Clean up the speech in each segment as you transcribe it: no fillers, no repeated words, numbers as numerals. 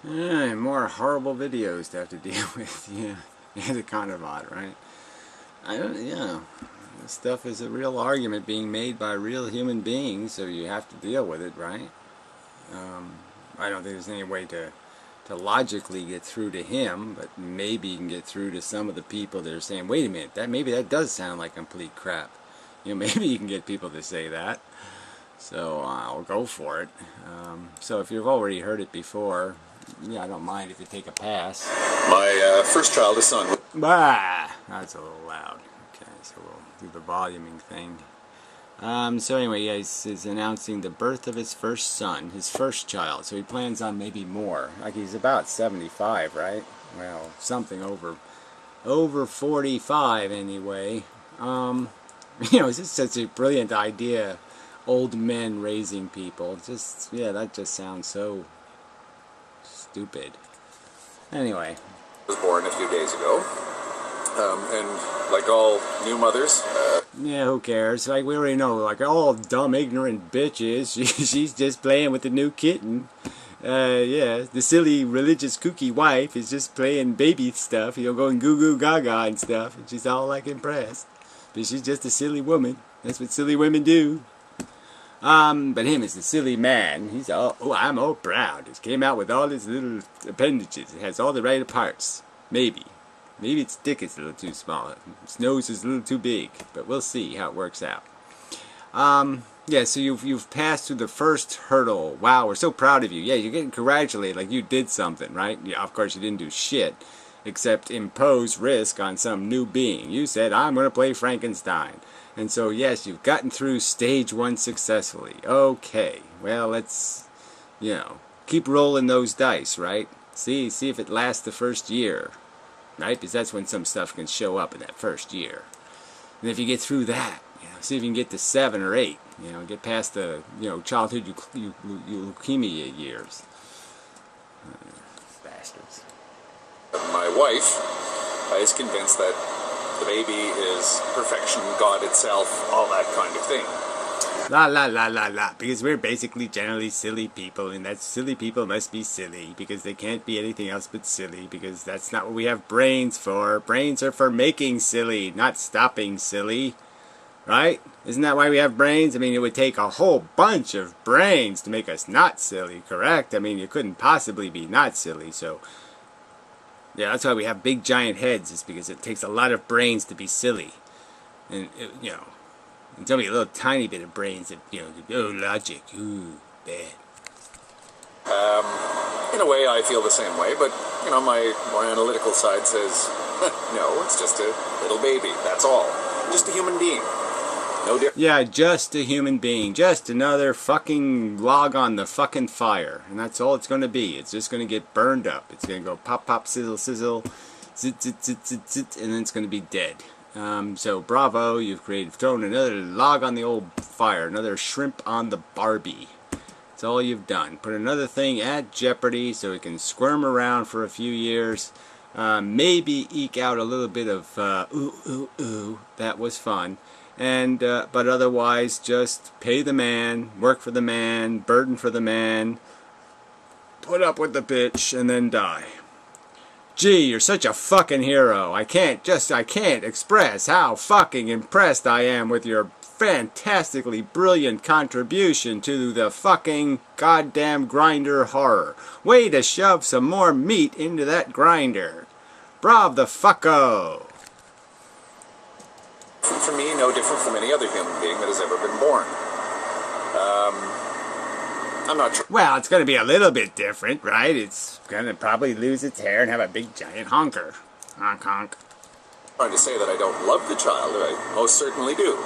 Yeah, more horrible videos to have to deal with. Yeah, it's kind of odd, right? I don't. Yeah, this stuff is a real argument being made by real human beings, so you have to deal with it, right? I don't think there's any way to logically get through to him, but maybe you can get through to some of the people that are saying, "Wait a minute, maybe that does sound like complete crap." You know, maybe you can get people to say that. So I'll go for it. So if you've already heard it before, yeah, I don't mind if you take a pass. My first child is son. Bah! That's a little loud. Okay, so we'll do the voluming thing. So anyway, yeah, he's announcing the birth of his first son, his first child. So he plans on maybe more. Like he's about 75, right? Well, something over 45 anyway. You know, it's just such a brilliant idea. Old men raising people. Just, yeah, that just sounds so stupid. Anyway. Was born a few days ago. And like all new mothers, yeah, who cares? Like we already know, like all dumb, ignorant bitches. She's just playing with the new kitten. Yeah, the silly religious kooky wife is just playing baby stuff, you know, going goo goo gaga and stuff, and she's all like impressed. But she's just a silly woman. That's what silly women do. But him is the silly man. He's all, oh, I'm all proud. He came out with all his little appendages. It has all the right parts. Maybe. Maybe its dick is a little too small. Its nose is a little too big. But we'll see how it works out. Yeah, so you've passed through the first hurdle. Wow, we're so proud of you. Yeah, you're getting congratulated like you did something, right? Yeah, of course you didn't do shit. Except impose risk on some new being. You said, I'm going to play Frankenstein. And so, yes, you've gotten through stage 1 successfully. Okay, well, let's, you know, keep rolling those dice, right? See if it lasts the first year, right? Because that's when some stuff can show up in that first year. And if you get through that, you know, see if you can get to 7 or 8, you know, get past the, you know, childhood leukemia years. Bastards. My wife is convinced that the baby is perfection, God itself, all that kind of thing. La la la la la, because we're basically generally silly people, and that silly people must be silly, because they can't be anything else but silly, because that's not what we have brains for. Brains are for making silly, not stopping silly. Right? Isn't that why we have brains? I mean, it would take a whole bunch of brains to make us not silly, correct? I mean, you couldn't possibly be not silly, so... yeah, that's why we have big giant heads, is because it takes a lot of brains to be silly. And, you know, it's only a little tiny bit of brains that, you know, oh, logic, ooh, bad. In a way, I feel the same way, but, you know, my more analytical side says, no, it's just a little baby, that's all. Just a human being. No different. Yeah, just a human being. Just another fucking log on the fucking fire. And that's all it's going to be. It's just going to get burned up. It's going to go pop, pop, sizzle, sizzle, zit, zit, zit, zit, zit, and then it's going to be dead. So bravo, you've thrown another log on the old fire. Another shrimp on the Barbie. That's all you've done. Put another thing at jeopardy so it can squirm around for a few years. Maybe eke out a little bit of ooh, ooh, ooh. That was fun. And but otherwise just pay the man, work for the man, burden for the man, put up with the bitch, and then die. Gee, you're such a fucking hero. I can't express how fucking impressed I am with your fantastically brilliant contribution to the fucking goddamn grinder horror. Way to shove some more meat into that grinder. Brav the fucko. For me, no different from any other human being that has ever been born. I'm not sure. Well, it's going to be a little bit different, right? It's going to probably lose its hair and have a big giant honker. Honk honk. I'm trying to say that I don't love the child, I most certainly do.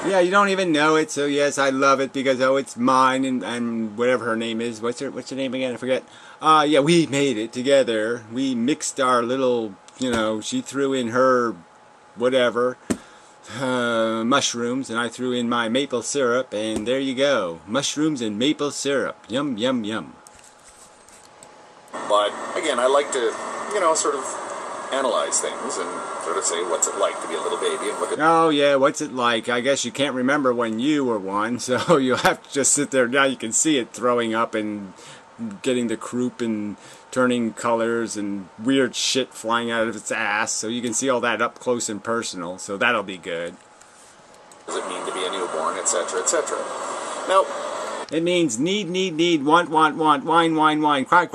Yeah, you don't even know it, so yes, I love it because, oh, it's mine, and whatever her name is. What's her name again? I forget. Yeah, we made it together. We mixed our little, you know, she threw in her whatever, mushrooms, and I threw in my maple syrup, and there you go. Mushrooms and maple syrup. Yum, yum, yum. But, again, I like to, you know, sort of analyze things and sort of say, what's it like to be a little baby and look at... Oh, yeah, what's it like? I guess you can't remember when you were one, so you'll have to just sit there. Now you can see it throwing up and getting the croup and turning colors and weird shit flying out of its ass. So you can see all that up close and personal. So that'll be good. Does it mean to be a newborn, etc., etc.? Now, it means need, want, whine, cry,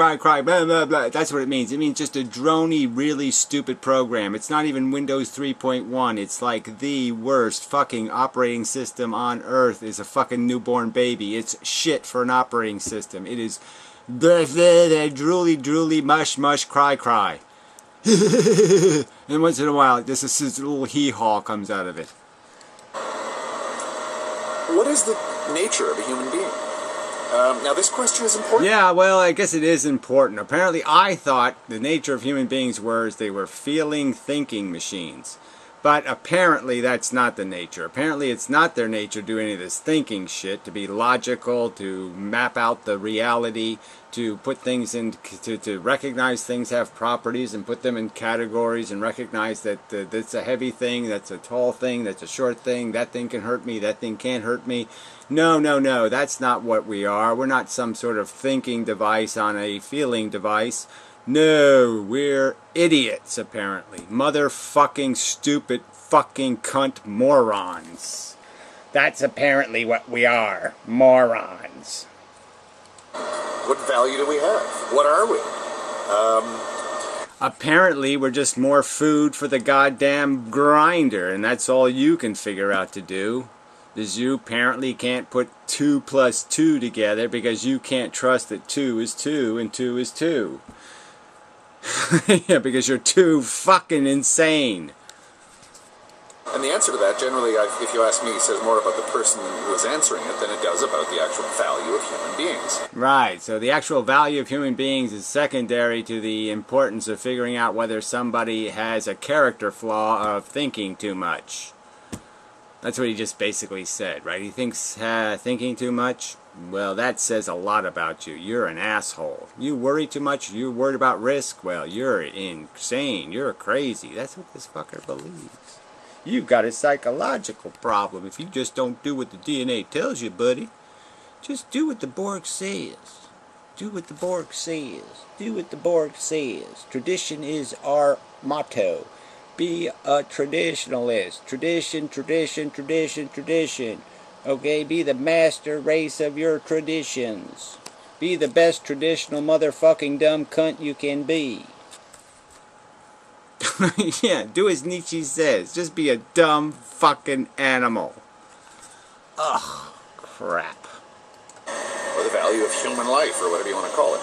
blah, blah, blah. That's what it means. It means just a drony, really stupid program. It's not even Windows 3.1. It's like the worst fucking operating system on earth is a fucking newborn baby. It's shit for an operating system. It is drooly, mush, cry. And once in a while, this little hee-haw comes out of it. What is the nature of a human being? Now, this question is important. Yeah, well, I guess it is important. Apparently, I thought the nature of human beings was they were feeling, thinking machines. But apparently, that's not the nature. Apparently, it's not their nature to do any of this thinking shit, to be logical, to map out the reality, to put things in, to recognize things have properties and put them in categories and recognize that that's a heavy thing, that's a tall thing, that's a short thing, that thing can hurt me, that thing can't hurt me. No, that's not what we are. We're not some sort of thinking device on a feeling device. No, we're idiots, apparently. Motherfucking stupid fucking cunt morons. That's apparently what we are. Morons. What value do we have? What are we? Apparently, we're just more food for the goddamn grinder, and that's all you can figure out to do. Is you apparently can't put 2 plus 2 together because you can't trust that 2 is 2 and 2 is 2. Yeah, because you're too fucking insane. And the answer to that, generally, if you ask me, says more about the person who is answering it than it does about the actual value of human beings. Right, so the actual value of human beings is secondary to the importance of figuring out whether somebody has a character flaw of thinking too much. That's what he just basically said, right? He thinks thinking too much. Well, that says a lot about you. You're an asshole. You worry too much. You're worried about risk. Well, you're insane. You're crazy. That's what this fucker believes. You've got a psychological problem if you just don't do what the DNA tells you, buddy. Just do what the Borg says. Do what the Borg says. Do what the Borg says. Tradition is our motto. Be a traditionalist. Tradition. Okay, be the master race of your traditions. Be the best traditional motherfucking dumb cunt you can be. Yeah, do as Nietzsche says. Just be a dumb fucking animal. Ugh, crap. Or the value of human life, or whatever you want to call it.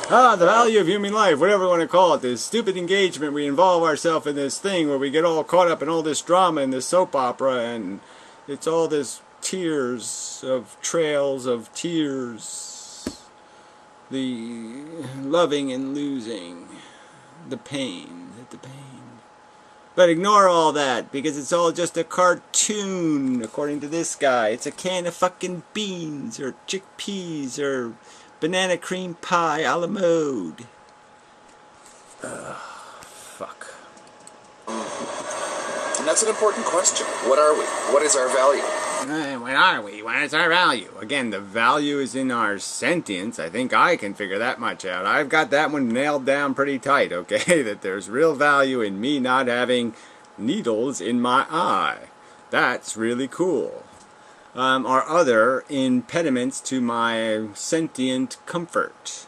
The value of human life, whatever you want to call it. This stupid engagement, we involve ourselves in this thing where we get all caught up in all this drama and this soap opera, and it's all this tears of trails of tears. The loving and losing. The pain. But ignore all that, because it's all just a cartoon, according to this guy. It's a can of fucking beans, or chickpeas, or banana cream pie a la mode. Fuck. And that's an important question. What are we? What is our value? What are we? What is our value? Again, the value is in our sentience. I think I can figure that much out. I've got that one nailed down pretty tight, okay? That there's real value in me not having needles in my eye. That's really cool. Or other impediments to my sentient comfort.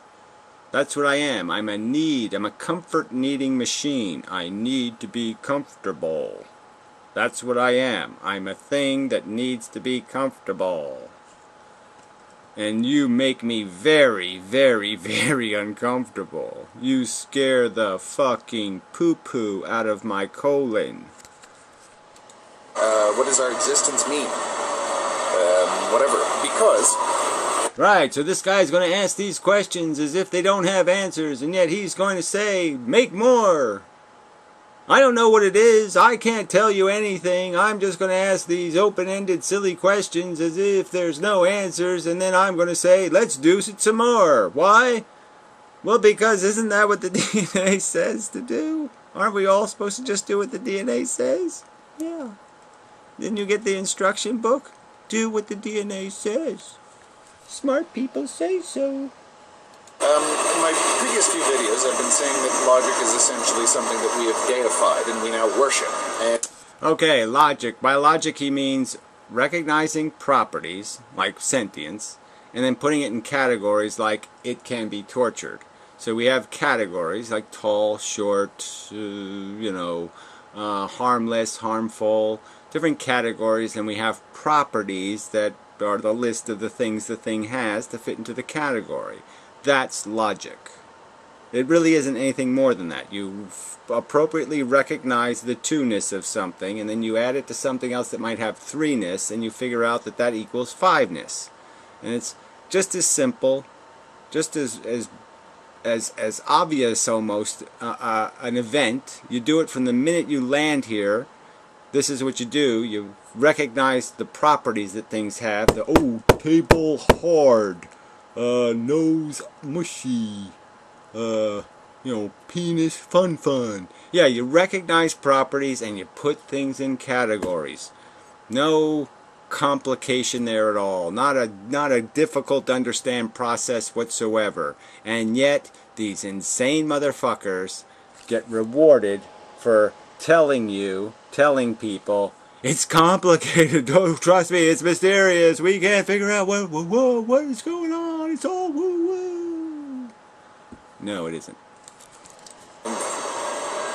That's what I am. I'm a comfort-needing machine. I need to be comfortable. That's what I am. I'm a thing that needs to be comfortable. And you make me very, very, very uncomfortable. You scare the fucking poo-poo out of my colon. What does our existence mean? Whatever. Because... Right, so this guy's going to ask these questions as if they don't have answers, and yet he's going to say, make more. I don't know what it is. I can't tell you anything. I'm just going to ask these open-ended, silly questions as if there's no answers, and then I'm going to say, let's do it some more. Why? Well, because isn't that what the DNA says to do? Aren't we all supposed to just do what the DNA says? Yeah. Didn't you get the instruction book? Do what the DNA says. Smart people say so. In my previous few videos, I've been saying that logic is essentially something that we have deified and we now worship. And Okay, logic. By logic he means recognizing properties, like sentience, and then putting it in categories like it can be tortured. So we have categories like tall, short, harmless, harmful, different categories, and we have properties that are the list of the things the thing has to fit into the category. That's logic. It really isn't anything more than that. You appropriately recognize the two-ness of something, and then you add it to something else that might have three-ness, and you figure out that that equals five-ness. And it's just as simple, just as obvious almost, an event. You do it from the minute you land here. This is what you do. You recognize the properties that things have. Table hard, nose mushy, penis fun. Yeah, you recognize properties and you put things in categories. No complication there at all. Not a difficult to understand process whatsoever. And yet these insane motherfuckers get rewarded for telling people it's complicated. Don't trust me, it's mysterious. We can't figure out what is going on. It's all woo-woo. No, it isn't.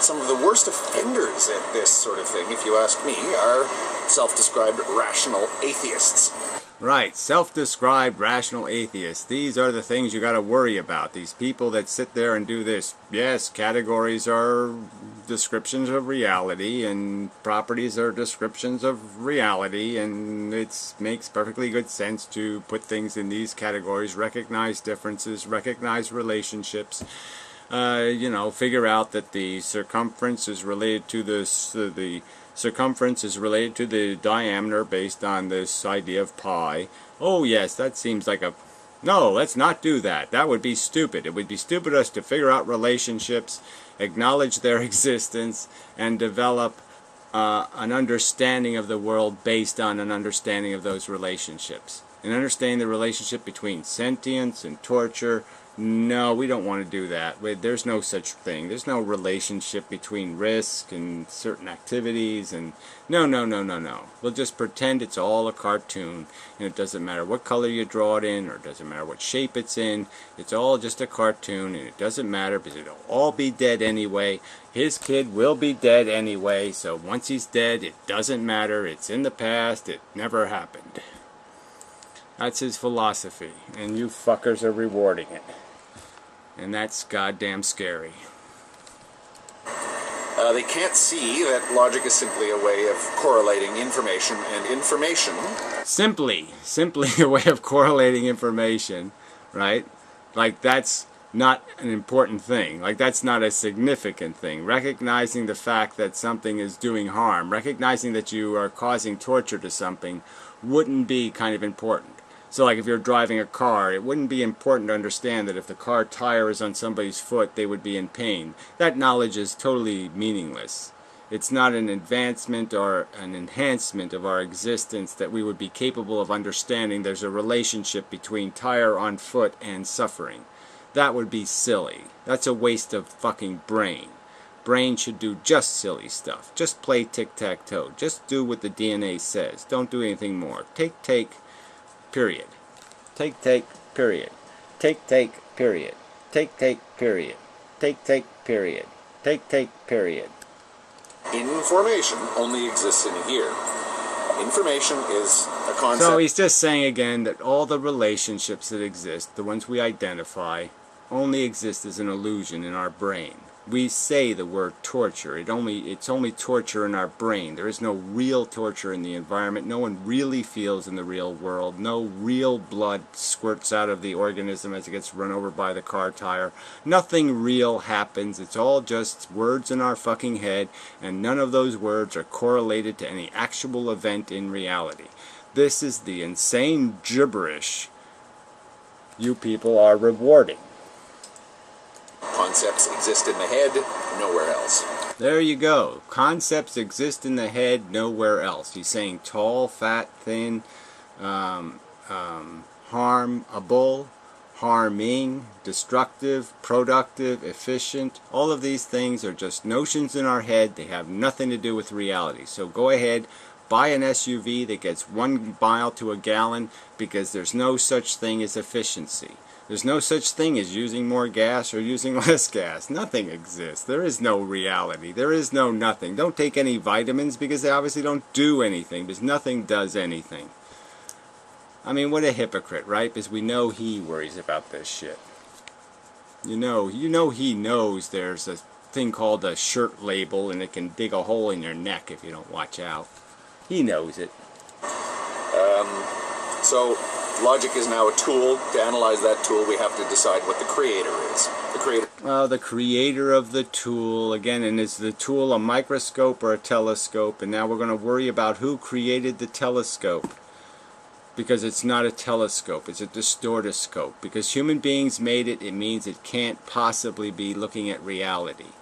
some of the worst offenders at this sort of thing, if you ask me, are self-described rational atheists. Right, self-described rational atheists. These are the things you got to worry about. These people that sit there and do this. Yes, categories are descriptions of reality, and properties are descriptions of reality, and it makes perfectly good sense to put things in these categories, recognize differences, recognize relationships. Figure out that the circumference is related to the circumference is related to the diameter based on this idea of pi. Oh yes, that seems like a... No, let's not do that. That would be stupid. It would be stupid of us to figure out relationships, acknowledge their existence, and develop an understanding of the world based on an understanding of those relationships. And understanding the relationship between sentience and torture. No, we don't want to do that. There's no such thing. There's no relationship between risk and certain activities. And no. We'll just pretend it's all a cartoon. And it doesn't matter what color you draw it in, or it doesn't matter what shape it's in. It's all just a cartoon, and it doesn't matter because it'll all be dead anyway. His kid will be dead anyway, so once he's dead, it doesn't matter. It's in the past. It never happened. That's his philosophy, and you fuckers are rewarding it. And that's goddamn scary. They can't see that logic is simply a way of correlating information and information. Simply a way of correlating information, right? Like that's not an important thing. Like that's not a significant thing. Recognizing the fact that something is doing harm, recognizing that you are causing torture to something wouldn't be kind of important. So like if you're driving a car, it wouldn't be important to understand that if the car tire is on somebody's foot, they would be in pain. That knowledge is totally meaningless. It's not an advancement or an enhancement of our existence that we would be capable of understanding there's a relationship between tire on foot and suffering. That would be silly. That's a waste of fucking brain. Brain should do just silly stuff. Just play tic-tac-toe. Just do what the DNA says. Don't do anything more. Take, period. Take, period. Take, period. Take, period. Take, period. Take, period. Information only exists in here. Information is a concept. So he's just saying again that all the relationships that exist, the ones we identify, only exist as an illusion in our brain. We say the word torture. It's only torture in our brain. There is no real torture in the environment. No one really feels in the real world. No real blood squirts out of the organism as it gets run over by the car tire. Nothing real happens. It's all just words in our fucking head, and none of those words are correlated to any actual event in reality. This is the insane gibberish you people are rewarding. Concepts exist in the head, nowhere else. There you go. Concepts exist in the head, nowhere else. He's saying tall, fat, thin, harmable, harming, destructive, productive, efficient. All of these things are just notions in our head. They have nothing to do with reality. So go ahead, buy an SUV that gets 1 mile to a gallon, because there's no such thing as efficiency. There's no such thing as using more gas or using less gas. Nothing exists. There is no reality. There is no nothing. Don't take any vitamins, because they obviously don't do anything, because nothing does anything. I mean, what a hypocrite, right? Because we know he worries about this shit. You know he knows there's a thing called a shirt label, and it can dig a hole in your neck if you don't watch out. He knows it. So logic is now a tool. To analyze that tool, we have to decide what the creator is. The creator. Well, the creator of the tool, again, and is the tool a microscope or a telescope? And now we're going to worry about who created the telescope. Because it's not a telescope, it's a distortoscope. Because human beings made it, it means it can't possibly be looking at reality.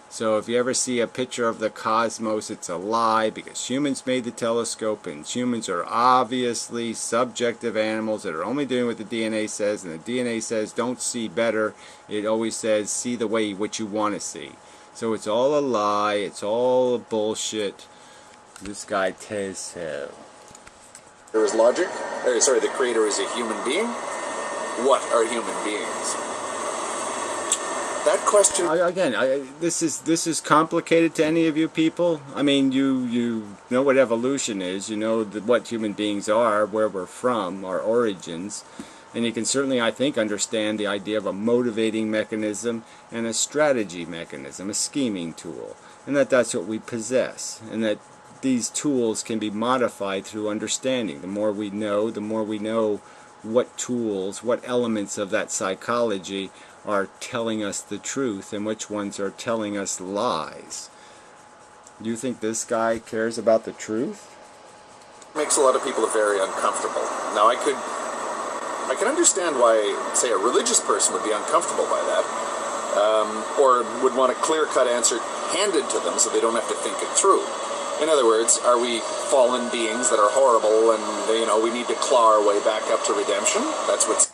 So if you ever see a picture of the cosmos, it's a lie, because humans made the telescope, and humans are obviously subjective animals that are only doing what the DNA says, and the DNA says don't see better. It always says see the way what you want to see. So it's all a lie, it's all a bullshit. This guy says so. There is logic. Sorry, the creator is a human being. What are human beings? That question. Again, this is complicated to any of you people. I mean, you know what evolution is. You know what human beings are, where we're from, our origins, and you can certainly, I think, understand the idea of a motivating mechanism and a strategy mechanism, a scheming tool, and that's what we possess, and that these tools can be modified through understanding. The more we know what tools, what elements of that psychology are telling us the truth and which ones are telling us lies. Do you think this guy cares about the truth? Makes a lot of people very uncomfortable. Now, I can understand why, say, a religious person would be uncomfortable by that, or would want a clear-cut answer handed to them so they don't have to think it through. In other words, are we fallen beings that are horrible and, we need to claw our way back up to redemption? That's what's...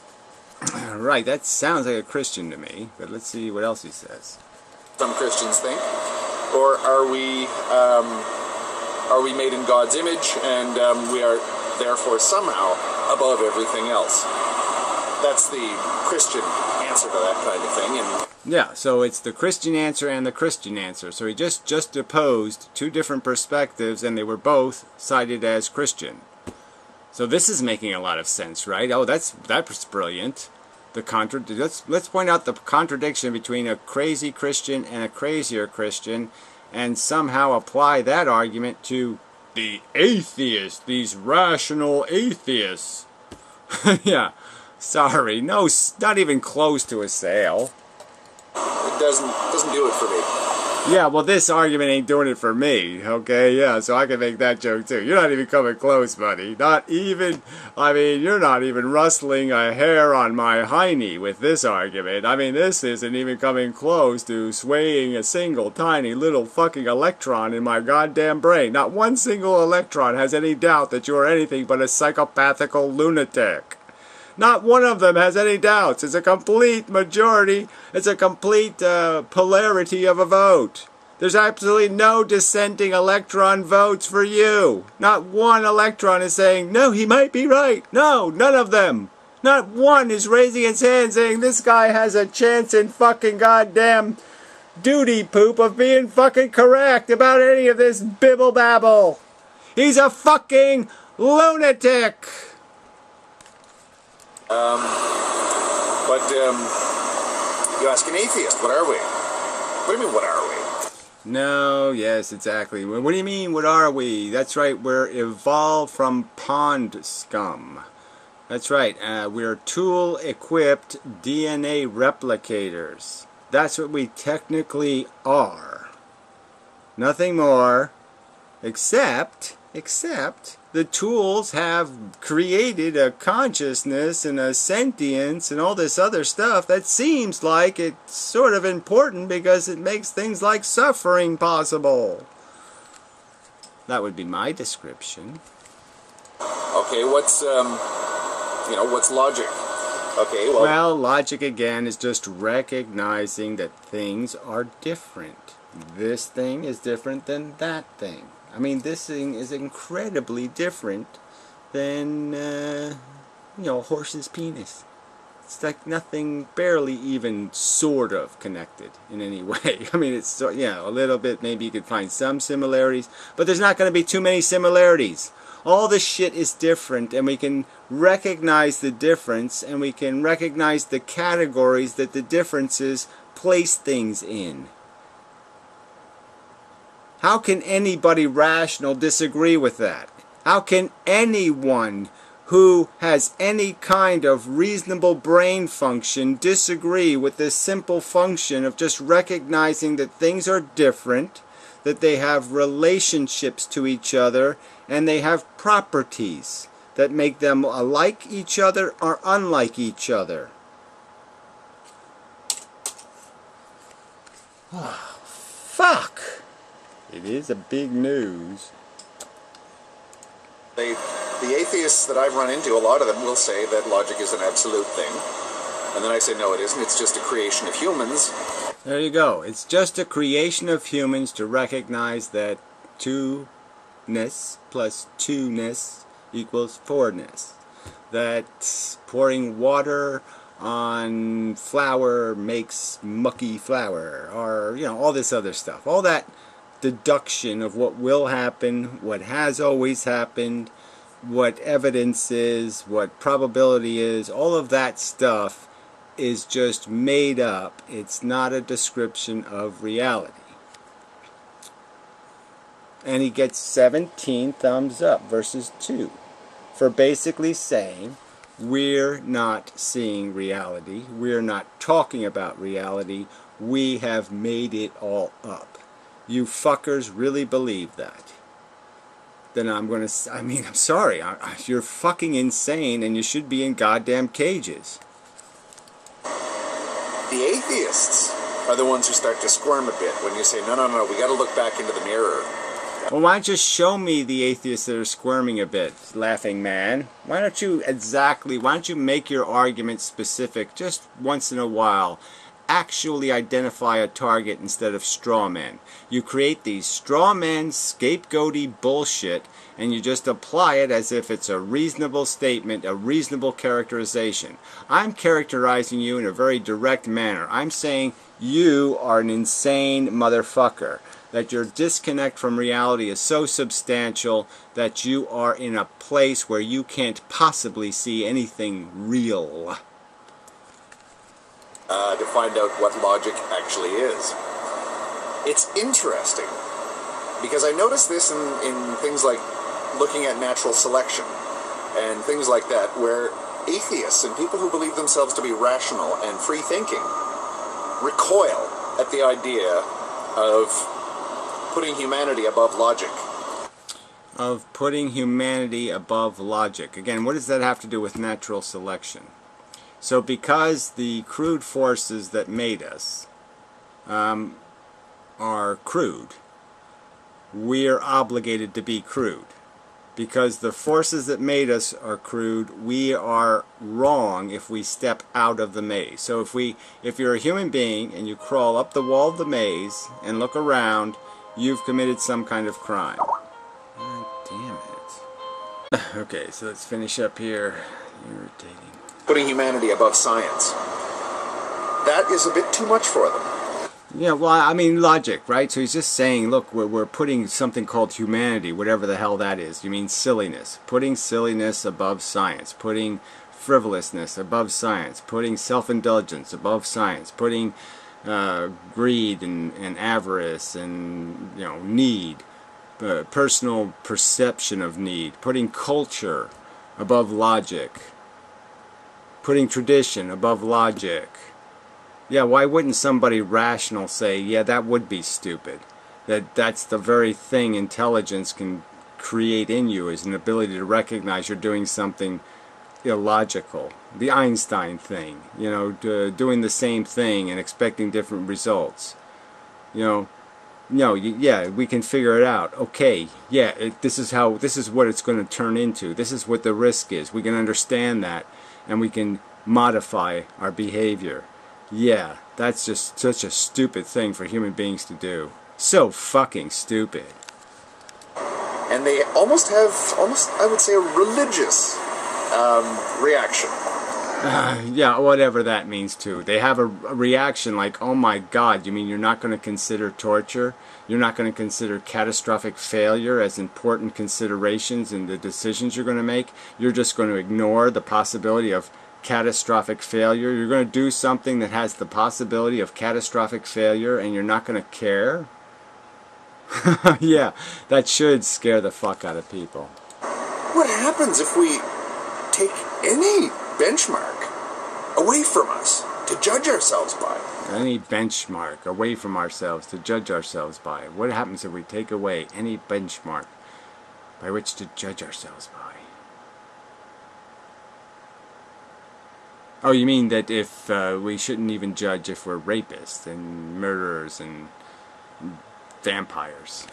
Right, that sounds like a Christian to me, but let's see what else he says. Some Christians think. Or are we made in God's image, and we are therefore somehow above everything else? That's the Christian answer to that kind of thing. And yeah, so it's the Christian answer and the Christian answer. So he just opposed two different perspectives, and they were both cited as Christian. So this is making a lot of sense, right? Oh, that's brilliant. Let's point out the contradiction between a crazy Christian and a crazier Christian, and somehow apply that argument to the atheists, these rational atheists. Yeah, sorry, no, not even close to a sale. It doesn't do it for me. Yeah, well, this argument ain't doing it for me, okay? Yeah, so I can make that joke too. You're not even coming close, buddy. Not even, I mean, you're not even rustling a hair on my hiney with this argument. I mean, this isn't even coming close to swaying a single tiny little fucking electron in my goddamn brain. Not one single electron has any doubt that you are anything but a psychopathical lunatic. Not one of them has any doubts. It's a complete majority. It's a complete polarity of a vote. There's absolutely no dissenting electron votes for you. Not one electron is saying, no, he might be right. No, none of them. Not one is raising its hand saying this guy has a chance in fucking goddamn duty poop of being fucking correct about any of this bibble babble. He's a fucking lunatic. You ask an atheist, what are we? What do you mean, what are we? No, yes, exactly. What do you mean, what are we? That's right, we're evolved from pond scum. That's right, we're tool-equipped DNA replicators. That's what we technically are. Nothing more, except the tools have created a consciousness and a sentience and all this other stuff that seems like it's sort of important because it makes things like suffering possible. That would be my description. Okay, what's logic? Okay, well... Well, logic again is just recognizing that things are different. This thing is different than that thing. I mean, this thing is incredibly different than, a horse's penis. It's like nothing, barely even sort of connected in any way. I mean, it's, a little bit, maybe you could find some similarities, but there's not going to be too many similarities. All this shit is different, and we can recognize the difference, and we can recognize the categories that the differences place things in. How can anybody rational disagree with that? How can anyone who has any kind of reasonable brain function disagree with this simple function of just recognizing that things are different, that they have relationships to each other, and they have properties that make them like each other or unlike each other? Oh, fuck! It is a big news. The atheists that I've run into, a lot of them will say that logic is an absolute thing. And then I say, no, it isn't. It's just a creation of humans. There you go. It's just a creation of humans to recognize that two-ness plus two-ness equals four-ness. That pouring water on flour makes mucky flour, or, all this other stuff. All that deduction of what will happen, what has always happened, what evidence is, what probability is, all of that stuff is just made up. It's not a description of reality. And he gets 17 thumbs up versus 2 for basically saying we're not seeing reality, we're not talking about reality, we have made it all up. You fuckers really believe that? Then I'm sorry. You're fucking insane, and you should be in goddamn cages. The atheists are the ones who start to squirm a bit when you say, no, we got to look back into the mirror. Well, why don't you show me the atheists that are squirming a bit, laughing man? Why don't you make your argument specific just once in a while? Actually identify a target instead of straw men. You create these straw men, scapegoaty bullshit, and you just apply it as if it's a reasonable statement, a reasonable characterization. I'm characterizing you in a very direct manner. I'm saying you are an insane motherfucker, that your disconnect from reality is so substantial that you are in a place where you can't possibly see anything real. To find out what logic actually is. It's interesting, because I noticed this in things like looking at natural selection and things like that, where atheists and people who believe themselves to be rational and free-thinking recoil at the idea of putting humanity above logic. Of putting humanity above logic. Again, what does that have to do with natural selection? So because the crude forces that made us are crude, we're obligated to be crude. Because the forces that made us are crude, we are wrong if we step out of the maze. So if you're a human being and you crawl up the wall of the maze and look around, you've committed some kind of crime. God damn it. Okay, so let's finish up here. Irritating. Putting humanity above science. That is a bit too much for them. Yeah, well, I mean, logic, right? So he's just saying, look, we're putting something called humanity, whatever the hell that is. You mean silliness. Putting silliness above science. Putting frivolousness above science. Putting self-indulgence above science. Putting greed and avarice and, need. Personal perception of need. Putting culture above logic. Putting tradition above logic. Yeah, why wouldn't somebody rational say, yeah, that would be stupid? That's the very thing intelligence can create in you, is an ability to recognize you're doing something illogical. The Einstein thing, doing the same thing and expecting different results. Yeah, we can figure it out. Okay, yeah, this is what it's going to turn into. This is what the risk is. We can understand that, and we can modify our behavior. Yeah, that's just such a stupid thing for human beings to do. So fucking stupid. And they almost have, I would say, a religious reaction. Yeah, whatever that means too. They have a reaction like, oh my God, you mean you're not going to consider torture? You're not going to consider catastrophic failure as important considerations in the decisions you're going to make? You're just going to ignore the possibility of catastrophic failure? You're going to do something that has the possibility of catastrophic failure and you're not going to care? Yeah, that should scare the fuck out of people. What happens if we take any benchmark away from us to judge ourselves by? Any benchmark away from ourselves to judge ourselves by. What happens if we take away any benchmark by which to judge ourselves by? Oh, you mean that if we shouldn't even judge if we're rapists and murderers and vampires?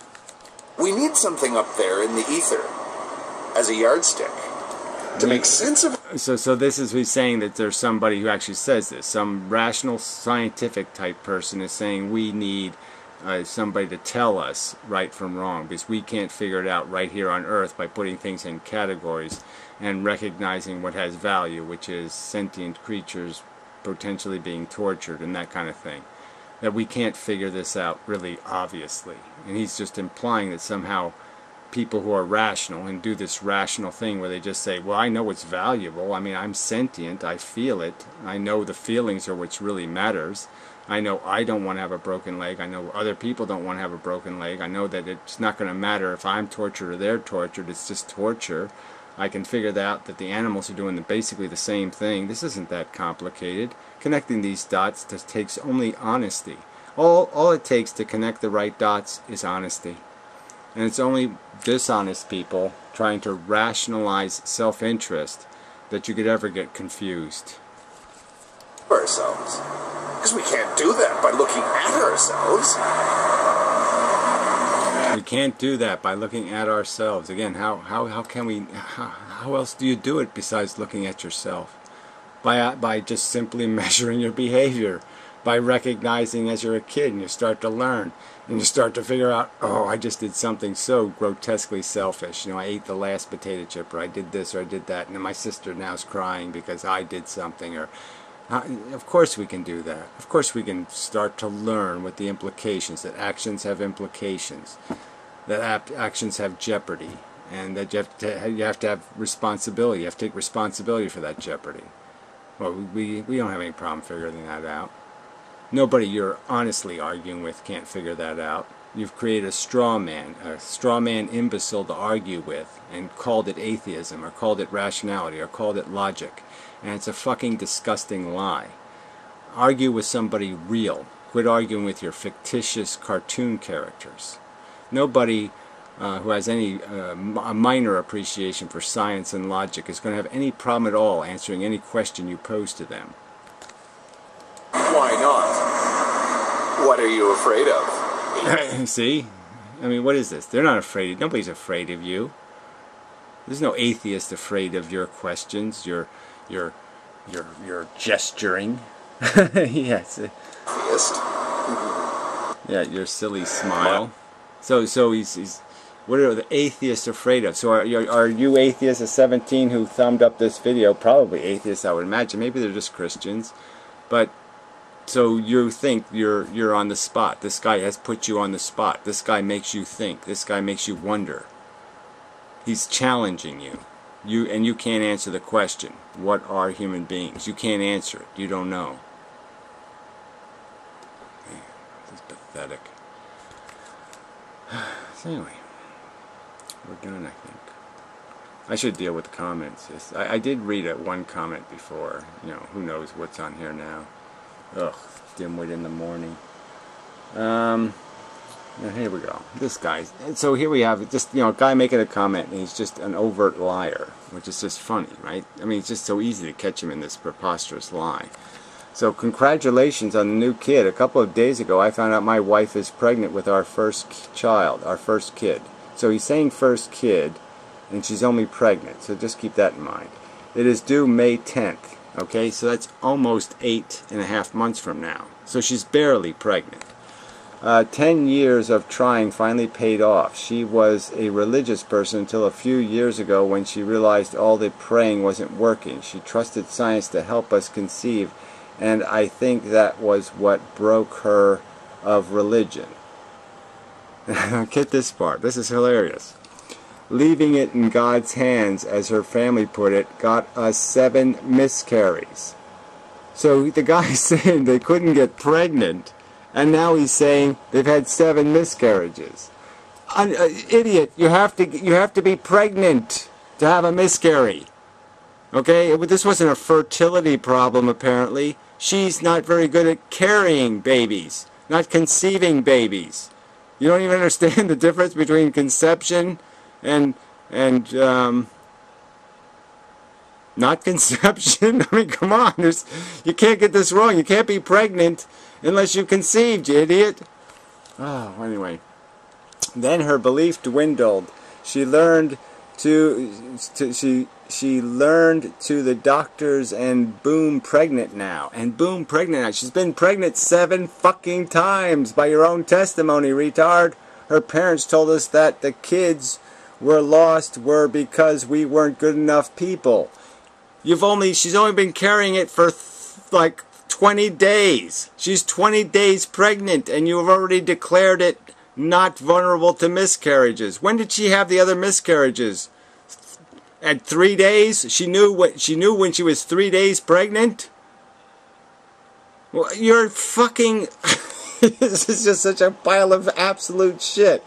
We need something up there in the ether as a yardstick to make sense of. So this is who's saying that there's somebody who actually says this. Some rational, scientific type person is saying we need somebody to tell us right from wrong because we can't figure it out right here on Earth by putting things in categories and recognizing what has value, which is sentient creatures potentially being tortured and that kind of thing. That we can't figure this out really obviously. And he's just implying that somehow people who are rational and do this rational thing where they just say, well, I know what's valuable. I mean, I'm sentient. I feel it. I know the feelings are what really matters. I know I don't want to have a broken leg. I know other people don't want to have a broken leg. I know that it's not going to matter if I'm tortured or they're tortured. It's just torture. I can figure out that the animals are doing basically the same thing. This isn't that complicated. Connecting these dots just takes only honesty. All it takes to connect the right dots is honesty. And it's only dishonest people trying to rationalize self-interest that you could ever get confused. Ourselves. Because we can't do that by looking at ourselves. We can't do that by looking at ourselves. Again, how can we, how else do you do it besides looking at yourself? By just simply measuring your behavior. By recognizing as you're a kid and you start to learn and you start to figure out, oh, I just did something so grotesquely selfish. You know, I ate the last potato chip, or I did this, or I did that, and then my sister now is crying because I did something. Or, of course we can do that. Of course we can start to learn what the implications, that actions have implications, that actions have jeopardy, and that you have to have responsibility. You have to take responsibility for that jeopardy. Well, we don't have any problem figuring that out. Nobody you're honestly arguing with can't figure that out. You've created a straw man imbecile to argue with, and called it atheism, or called it rationality, or called it logic. And it's a fucking disgusting lie. Argue with somebody real. Quit arguing with your fictitious cartoon characters. Nobody who has any a minor appreciation for science and logic is going to have any problem at all answering any question you pose to them. Why not? What are you afraid of? See? I mean, what is this? They're not afraid. Nobody's afraid of you. There's no atheist afraid of your questions, your gesturing. Yes. Atheist? Yeah, your silly smile. So he's what are the atheists afraid of? So are you atheists at 17 who thumbed up this video? Probably atheists, I would imagine. Maybe they're just Christians. But so you think you're on the spot. This guy has put you on the spot. This guy makes you think. This guy makes you wonder. He's challenging you. You can't answer the question. What are human beings? You can't answer it. You don't know. Man, this is pathetic. So anyway, we're done, I think. I should deal with the comments. I did read one comment before. You know, who knows what's on here now. Ugh, dimwit in the morning. Here we go. This guy. So here we have just, you know, a guy making a comment, and he's just an overt liar, which is just funny, right? I mean, it's just so easy to catch him in this preposterous lie. So congratulations on the new kid. A couple of days ago, I found out my wife is pregnant with our first child, our first kid. So he's saying first kid, and she's only pregnant. So just keep that in mind. It is due May 10th. Okay, so that's almost 8.5 months from now. So she's barely pregnant. 10 years of trying finally paid off. She was a religious person until a few years ago when she realized all the praying wasn't working. She trusted science to help us conceive, and I think that was what broke her of religion. Get this part. This is hilarious. Leaving it in God's hands, as her family put it, got us 7 miscarries. So the guy's saying they couldn't get pregnant, and now he's saying they've had 7 miscarriages. Idiot! You have to be pregnant to have a miscarry. Okay, this wasn't a fertility problem. Apparently, she's not very good at carrying babies, not conceiving babies. You don't even understand the difference between conception and not conception. I mean, come on, you can't get this wrong. You can't be pregnant unless you've conceived, you idiot. Oh, anyway. Then her belief dwindled. She learned she learned to the doctors, and boom, pregnant now. And boom, pregnant now. She's been pregnant 7 fucking times by your own testimony, retard. Her parents told us that the kids were lost were because we weren't good enough people. She's only been carrying it for like 20 days. She's 20 days pregnant, and you have already declared it not vulnerable to miscarriages. When did she have the other miscarriages? At 3 days? She knew when she was 3 days pregnant? Well, you're fucking... This is just such a pile of absolute shit.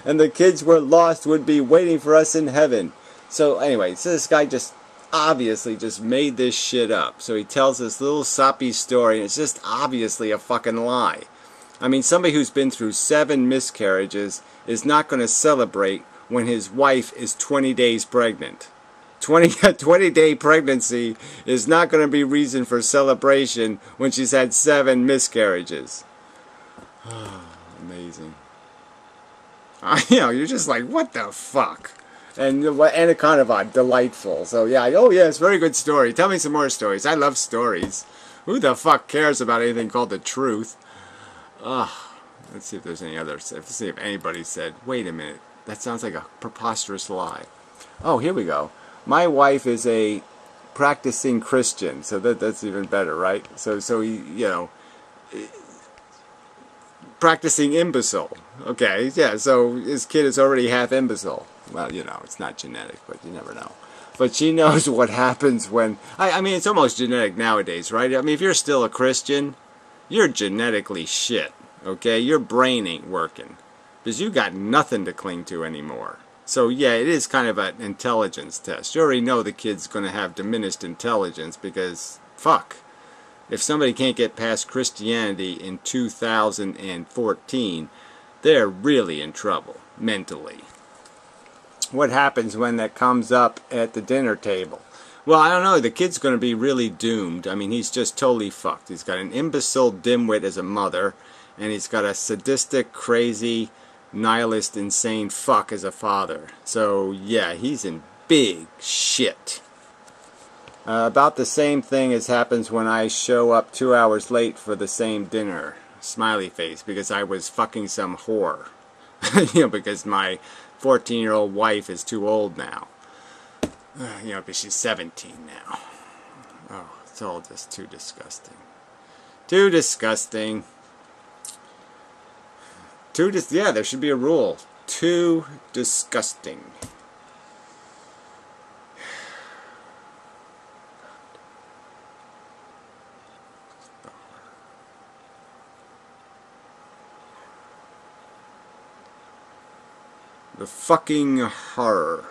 And the kids were lost would be waiting for us in heaven. So anyway, so this guy just obviously just made this shit up. So he tells this little soppy story, and it's just obviously a fucking lie. I mean, somebody who's been through 7 miscarriages is not going to celebrate when his wife is 20 days pregnant. 20-day pregnancy is not going to be reason for celebration when she's had 7 miscarriages. Amazing. You know, you're just like, what the fuck? And kind of delightful. So yeah, oh yeah, it's a very good story. Tell me some more stories. I love stories. Who the fuck cares about anything called the truth? Let's see if there's any others. Let's see if anybody said, wait a minute, that sounds like a preposterous lie. Oh, here we go. My wife is a practicing Christian, so that's even better, right? So he, you know, practicing imbecile. Okay, yeah, so his kid is already half imbecile. Well, you know, it's not genetic, but you never know. But she knows what happens when... I mean, it's almost genetic nowadays, right? I mean, if you're still a Christian, you're genetically shit, okay? Your brain ain't working. Because you got nothing to cling to anymore. So, yeah, it is kind of an intelligence test. You already know the kid's going to have diminished intelligence because, fuck. If somebody can't get past Christianity in 2014, they're really in trouble, mentally. What happens when that comes up at the dinner table? Well, I don't know. The kid's going to be really doomed. I mean, he's just totally fucked. He's got an imbecile dimwit as a mother, and he's got a sadistic, crazy, nihilist, insane fuck as a father. So, yeah, he's in big shit. About the same thing as happens when I show up 2 hours late for the same dinner. Smiley face, because I was fucking some whore. You know, because my 14-year-old wife is too old now. You know, because she's 17 now. Oh, it's all just too disgusting. Too disgusting. Yeah, there should be a rule. Too disgusting. The fucking horror.